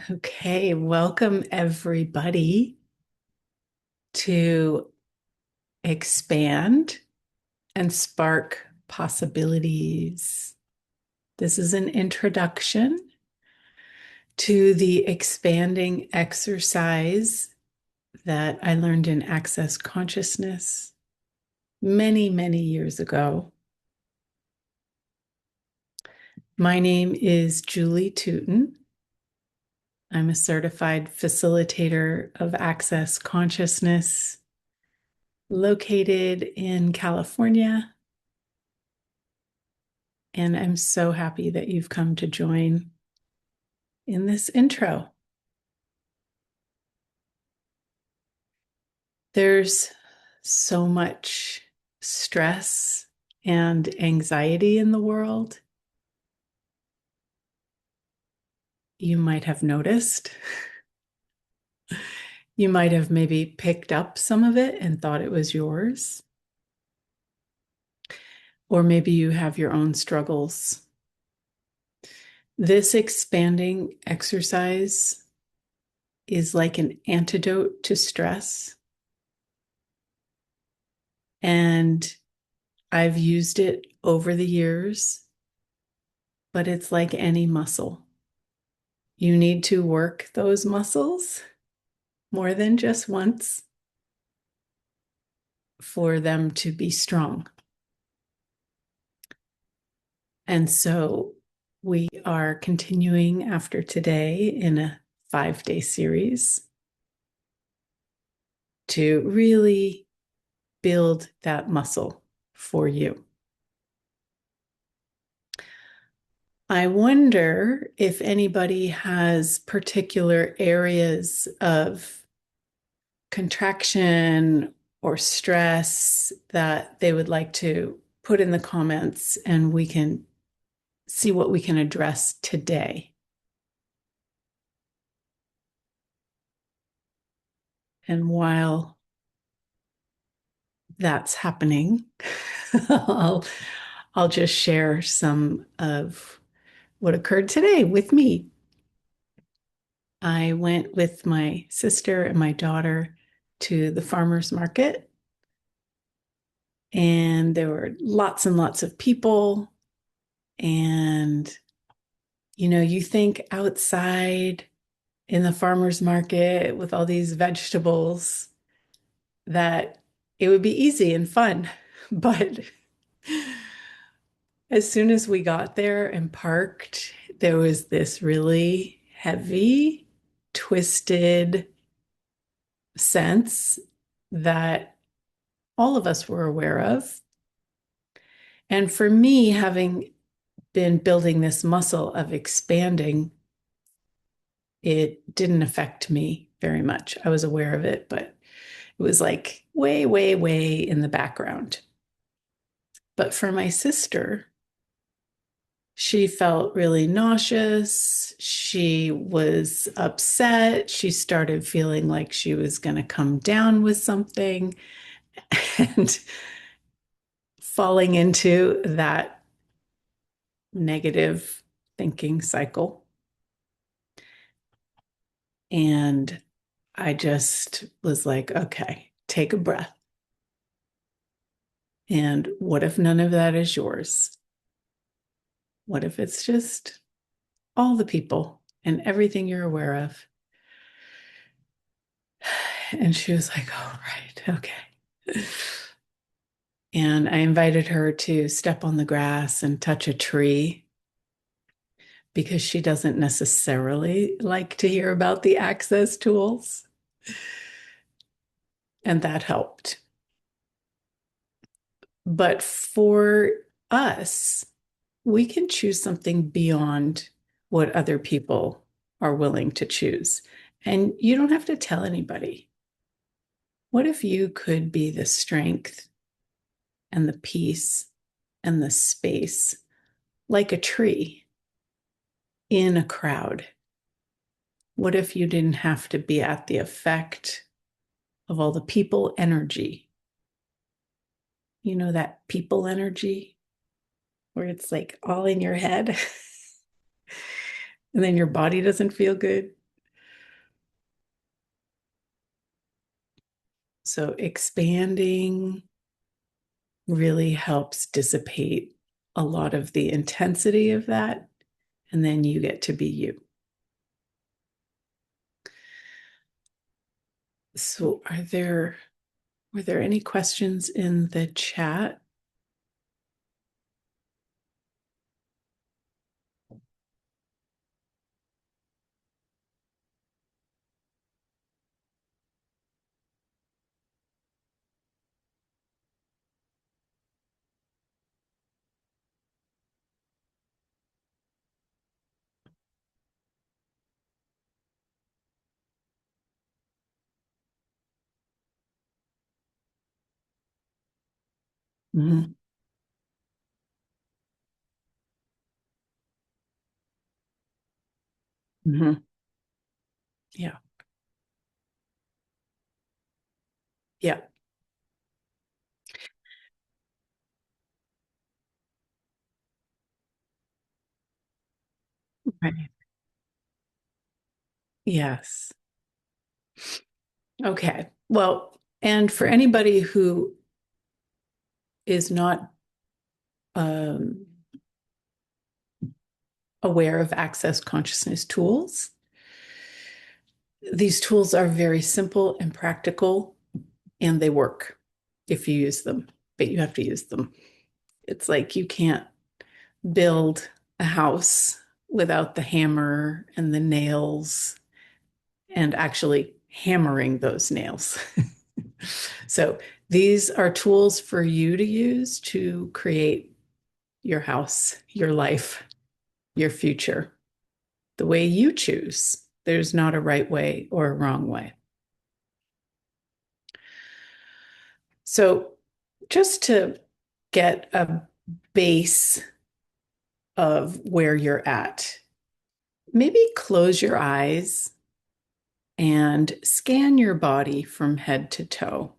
Okay, welcome everybody to expand and spark possibilities. This is an introduction to the expanding exercise that I learned in Access Consciousness many, many years ago. My name is Julie Tuton. I'm a certified facilitator of Access Consciousness located in California. And I'm so happy that you've come to join in this intro. There's so much stress and anxiety in the world. You might have noticed. You might have maybe picked up some of it and thought it was yours. Or maybe you have your own struggles. This expanding exercise is like an antidote to stress. And I've used it over the years, but it's like any muscle. You need to work those muscles more than just once for them to be strong. And so we are continuing after today in a 5-day series to really build that muscle for you. I wonder if anybody has particular areas of contraction or stress that they would like to put in the comments, and we can see what we can address today. And while that's happening, I'll, I'll just share some of what occurred today with me. I went with my sister and my daughter to the farmer's market, and there were lots and lots of people. And, you think outside in the farmer's market with all these vegetables that it would be easy and fun. But as soon as we got there and parked, there was this really heavy, twisted sense that all of us were aware of. And for me, having been building this muscle of expanding, it didn't affect me very much. I was aware of it, but it was like way, way, way in the background. But for my sister, she felt really nauseous. She was upset. She started feeling like she was going to come down with something and falling into that negative thinking cycle. And I just was like, okay, take a breath. And what if none of that is yours? What if it's just all the people and everything you're aware of? And she was like, oh, right, okay. And I invited her to step on the grass and touch a tree because she doesn't necessarily like to hear about the access tools. And that helped. But for us, we can choose something beyond what other people are willing to choose. And you don't have to tell anybody. What if you could be the strength and the peace and the space like a tree in a crowd? What if you didn't have to be at the effect of all the people energy? You know, that people energy where it's like all in your head and then your body doesn't feel good. So expanding really helps dissipate a lot of the intensity of that, and then you get to be you. So were there any questions in the chat? Mm-hmm. Mm-hmm. Yeah. Yeah. Right. Yes. Okay. Well, and for anybody who is not um, aware of access consciousness tools, these tools are very simple and practical, and they work if you use them, but you have to use them. It's like you can't build a house without the hammer and the nails and actually hammering those nails. So these are tools for you to use to create your house, your life, your future, the way you choose. There's not a right way or a wrong way. So just to get a base of where you're at, maybe close your eyes and scan your body from head to toe.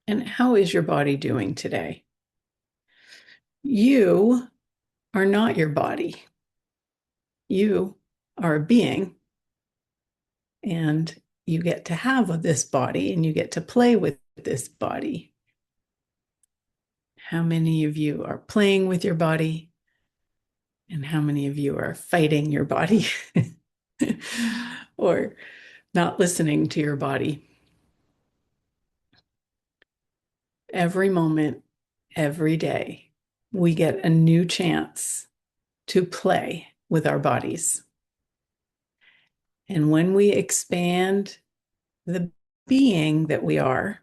And how is your body doing today? You are not your body. You are a being, and you get to have this body and you get to play with this body. How many of you are playing with your body? And how many of you are fighting your body or not listening to your body? Every moment, every day, we get a new chance to play with our bodies. And when we expand the being that we are,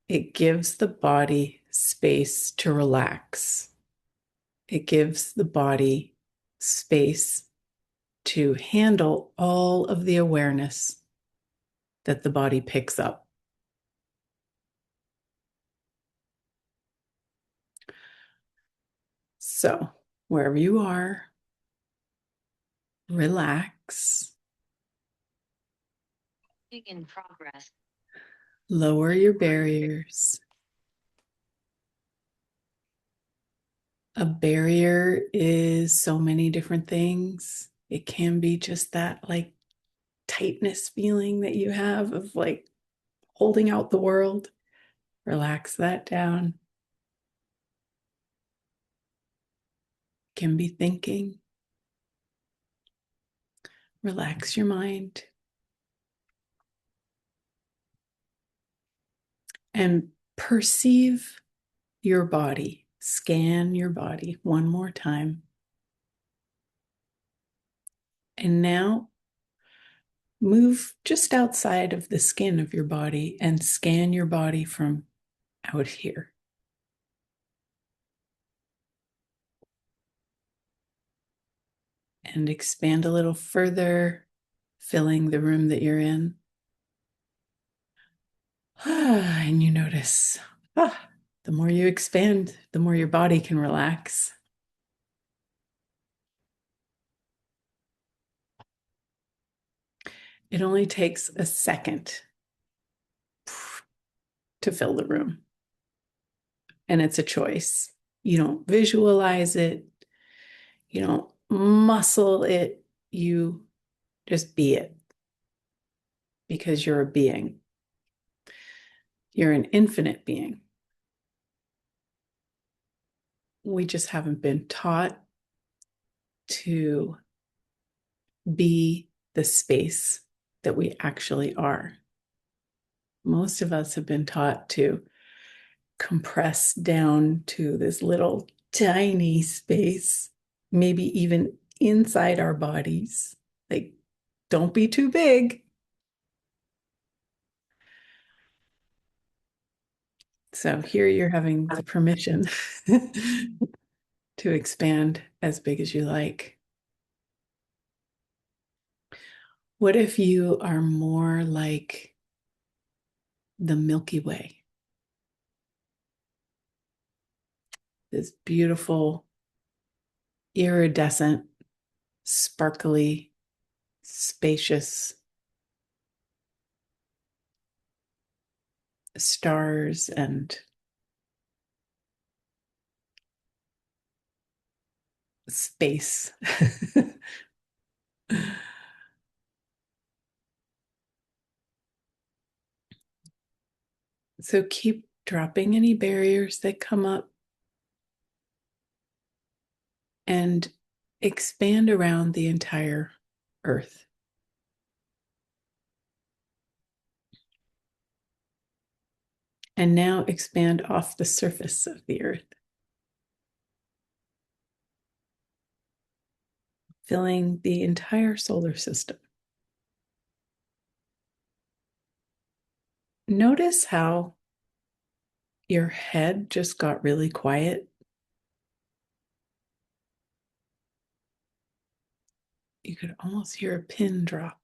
it gives the body space to relax. It gives the body space to handle all of the awareness that the body picks up. So, wherever you are, relax. In progress. Lower your barriers. A barrier is so many different things. It can be just that like tightness feeling that you have of like holding out the world. Relax that down. Can be thinking. Relax your mind. And perceive your body. Scan your body one more time. And now move just outside of the skin of your body and scan your body from out here. And expand a little further, filling the room that you're in. And you notice, the more you expand, the more your body can relax. It only takes a second to fill the room. And it's a choice. You don't visualize it, you don't muscle it, you just be it because you're a being. You're an infinite being. We just haven't been taught to be the space that we actually are. Most of us have been taught to compress down to this little tiny space, maybe even inside our bodies. Like, don't be too big. So here you're having the permission to expand as big as you like. What if you are more like the Milky Way? This beautiful, iridescent, sparkly, spacious stars and space. So keep dropping any barriers that come up and expand around the entire earth. And now expand off the surface of the earth, filling the entire solar system. Notice how your head just got really quiet. You could almost hear a pin drop.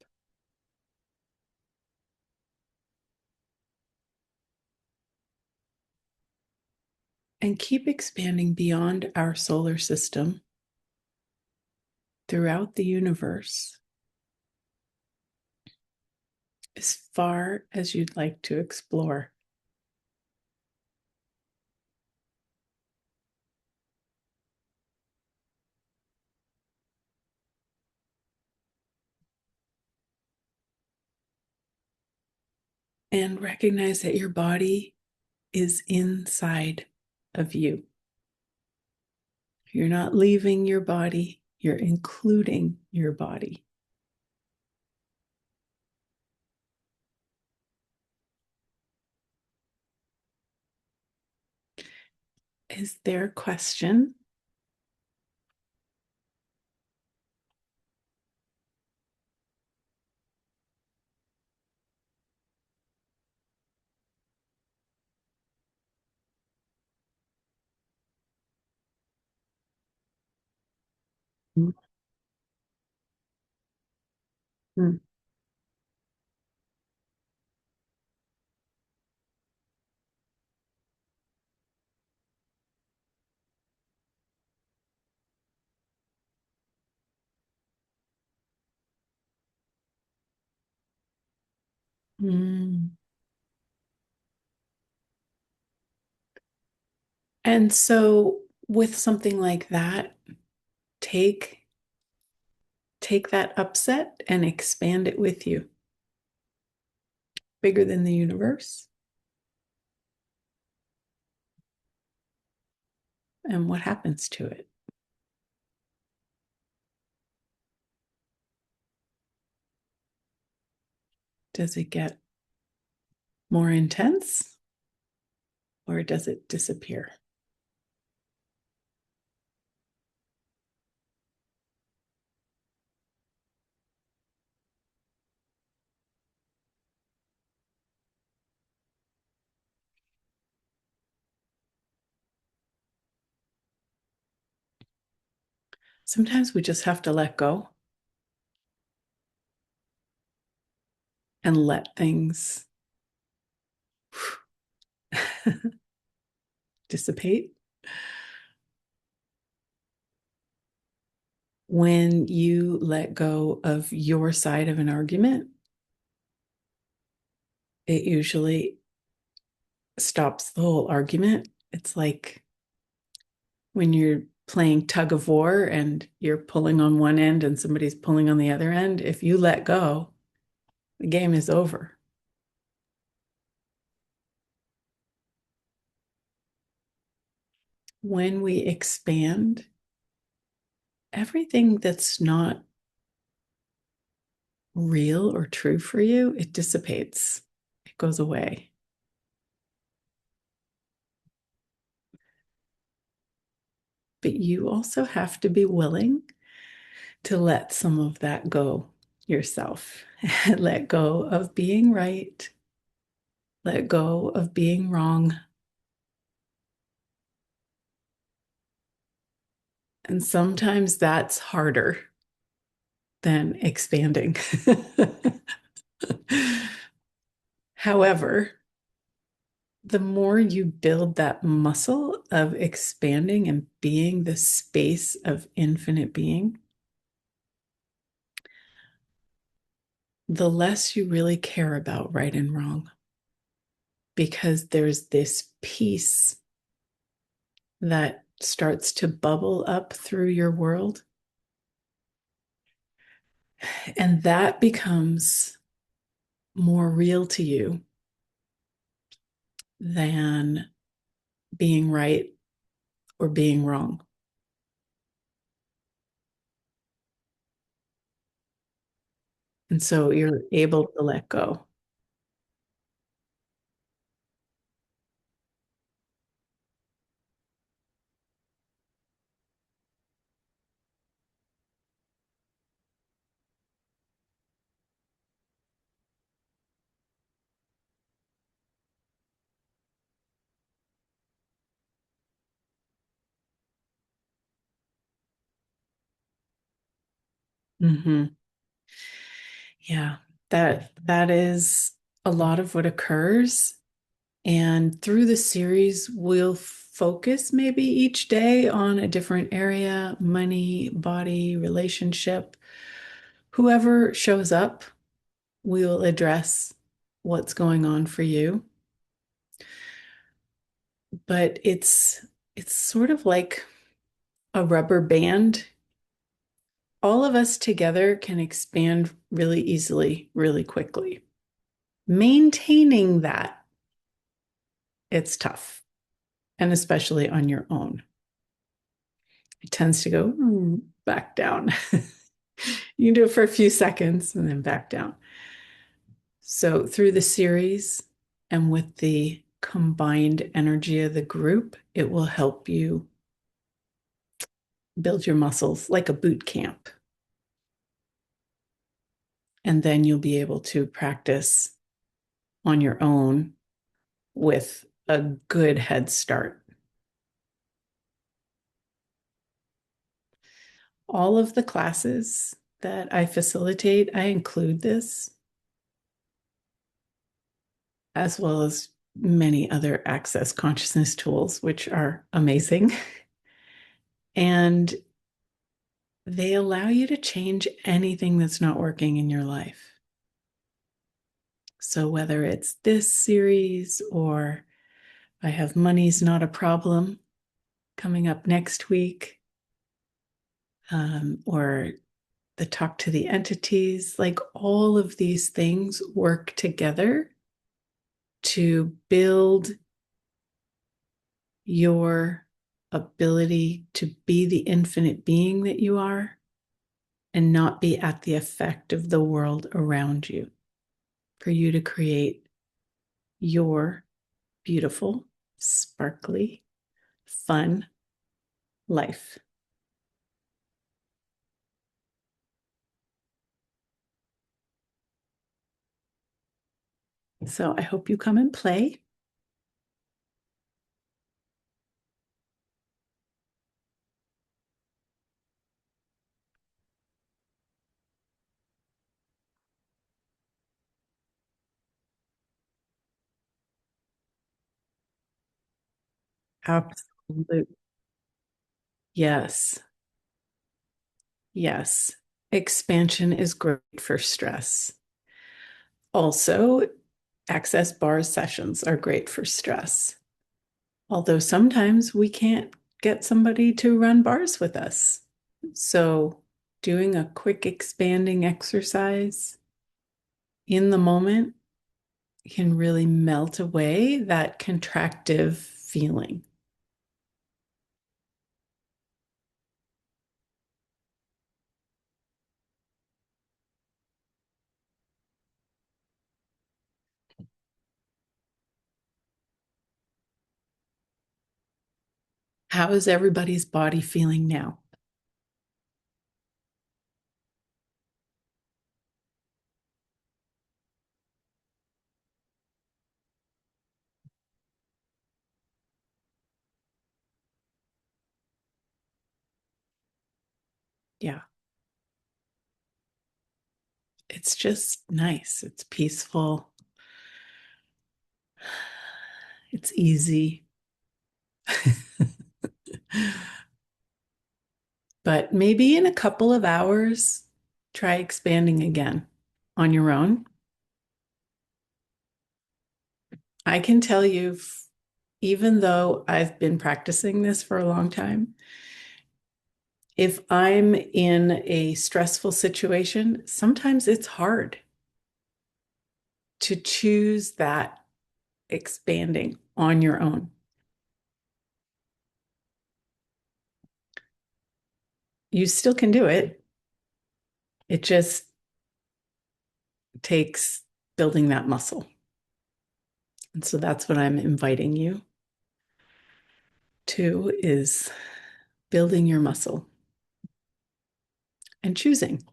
And keep expanding beyond our solar system throughout the universe as far as you'd like to explore. And recognize that your body is inside of you. You're not leaving your body, you're including your body. Is there a question? Mm-hmm. Mm. And so with something like that, take that upset and expand it with you. Bigger than the universe. And what happens to it? Does it get more intense or does it disappear? Sometimes we just have to let go and let things dissipate. When you let go of your side of an argument, it usually stops the whole argument. It's like when you're playing tug of war and you're pulling on one end and somebody's pulling on the other end. If you let go, the game is over. when we expand, everything that's not real or true for you, it dissipates, it goes away. But you also have to be willing to let some of that go yourself. Let go of being right, let go of being wrong. And sometimes that's harder than expanding. However, the more you build that muscle of expanding and being the space of infinite being, the less you really care about right and wrong. Because there's this peace that starts to bubble up through your world. And that becomes more real to you than being right or being wrong. And so you're able to let go. Mm-hmm. Yeah, that is a lot of what occurs. And through the series, we'll focus maybe each day on a different area, money, body, relationship. Whoever shows up, we'll address what's going on for you. But it's sort of like a rubber band. All of us together can expand really easily, really quickly. Maintaining that, it's tough, and especially on your own. It tends to go back down. You can do it for a few seconds and then back down. So, through the series and with the combined energy of the group, it will help you build your muscles like a boot camp. And then you'll be able to practice on your own with a good head start. All of the classes that I facilitate, I include this, as well as many other access consciousness tools, which are amazing. And they allow you to change anything that's not working in your life. So, whether it's this series or I have Money's Not a Problem coming up next week, or the Talk to the Entities, like all of these things work together to build your ability to be the infinite being that you are and not be at the effect of the world around you, for you to create your beautiful, sparkly, fun life. So I hope you come and play. Absolutely. Yes. Yes. Expansion is great for stress. Also, access bars sessions are great for stress. Although sometimes we can't get somebody to run bars with us. So, doing a quick expanding exercise in the moment can really melt away that contractive feeling. How is everybody's body feeling now? Yeah, it's just nice. It's peaceful. It's easy. But maybe in a couple of hours, try expanding again on your own. I can tell you, even though I've been practicing this for a long time, if I'm in a stressful situation, sometimes it's hard to choose that expanding on your own. You still can do it. It just takes building that muscle. And so that's what I'm inviting you to is building your muscle and choosing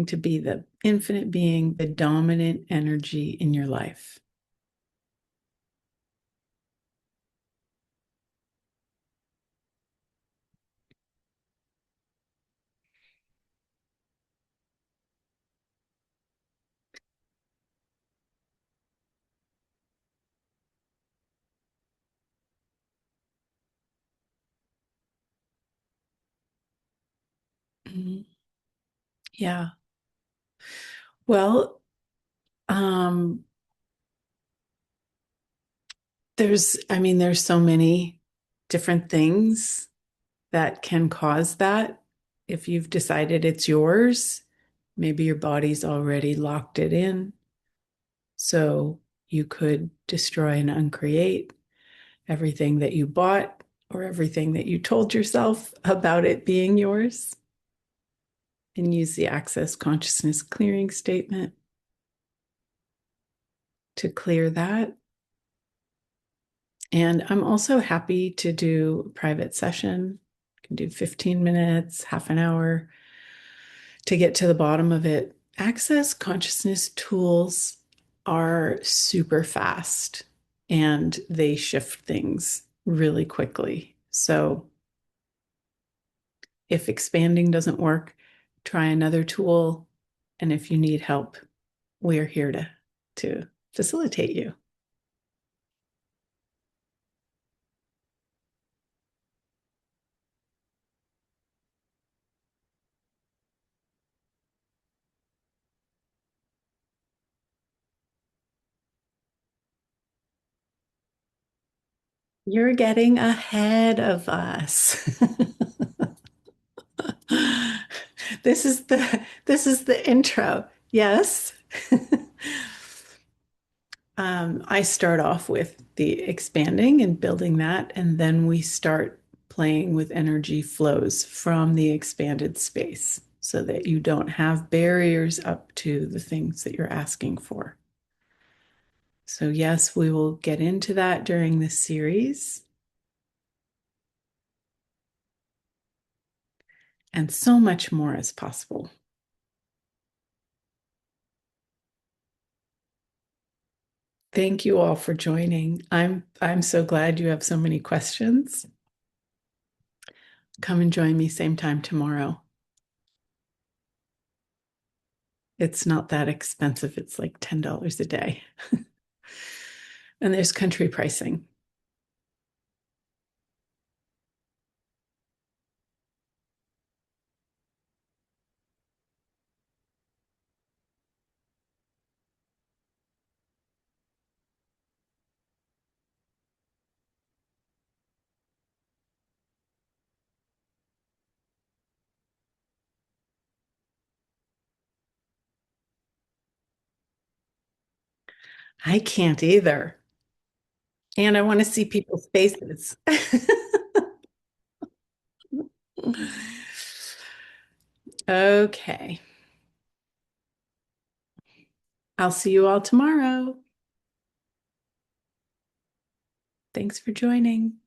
to be the infinite being, the dominant energy in your life. Mhm. Yeah. Well, um, there's so many different things that can cause that. If you've decided it's yours, maybe your body's already locked it in. So you could destroy and uncreate everything that you bought or everything that you told yourself about it being yours and use the access consciousness clearing statement to clear that. And I'm also happy to do a private session. You can do 15 minutes, half an hour to get to the bottom of it. Access consciousness tools are super fast and they shift things really quickly. So if expanding doesn't work, try another tool. And if you need help, we're here to facilitate you. You're getting ahead of us. This is the intro. Yes. I start off with the expanding and building that, and then we start playing with energy flows from the expanded space so that you don't have barriers up to the things that you're asking for. So, yes, we will get into that during this series, and so much more is possible. Thank you all for joining. I'm so glad you have so many questions. Come and join me same time tomorrow. It's not that expensive. It's like $10 a day. And there's country pricing. I can't either. And I want to see people's faces. Okay. I'll see you all tomorrow. Thanks for joining.